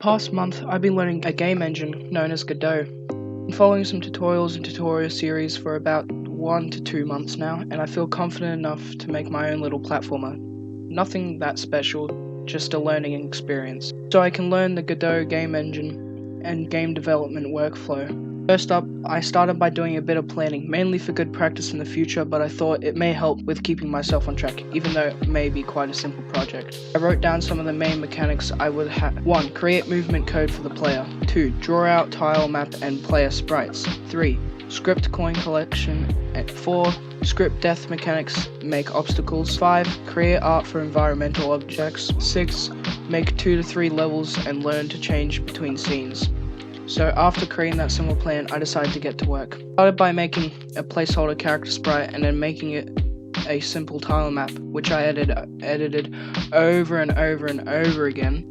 Past month, I've been learning a game engine known as GODOT. I'm following some tutorials and tutorial series for about 1 to 2 months now, and I feel confident enough to make my own little platformer. Nothing that special, just a learning experience. So I can learn the GODOT game engine and game development workflow. First up, I started by doing a bit of planning, mainly for good practice in the future, but I thought it may help with keeping myself on track, even though it may be quite a simple project. I wrote down some of the main mechanics I would have. 1. Create movement code for the player. 2. Draw out tile map and player sprites. 3. Script coin collection. 4. Script death mechanics, make obstacles. 5. Create art for environmental objects. 6. Make 2 to 3 levels and learn to change between scenes. So after creating that simple plan, I decided to get to work. I started by making a placeholder character sprite and then making it a simple tile map, which I edited over and over and over again.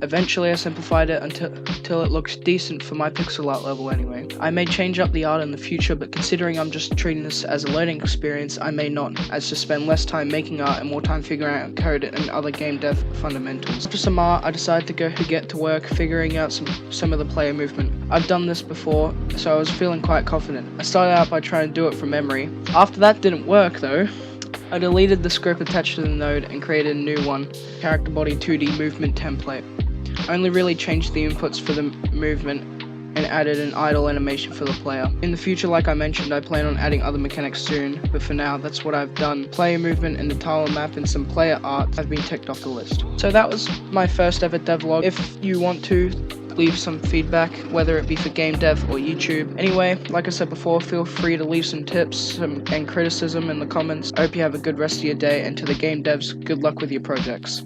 Eventually I simplified it until it looked decent for my pixel art level anyway. I may change up the art in the future, but considering I'm just treating this as a learning experience, I may not, as to spend less time making art and more time figuring out code and other game dev fundamentals. After some art, I decided to get to work figuring out some of the player movement. I've done this before, so I was feeling quite confident. I started out by trying to do it from memory. After that didn't work though, I deleted the script attached to the node and created a new one, character body 2D movement template. I only really changed the inputs for the movement and added an idle animation for the player. In the future, like I mentioned, I plan on adding other mechanics soon, but for now, that's what I've done. Player movement and the tile map and some player art have been ticked off the list. So that was my first ever devlog. If you want to, leave some feedback, whether it be for game dev or YouTube. Anyway, like I said before, feel free to leave some tips and criticism in the comments. I hope you have a good rest of your day, and to the game devs, good luck with your projects.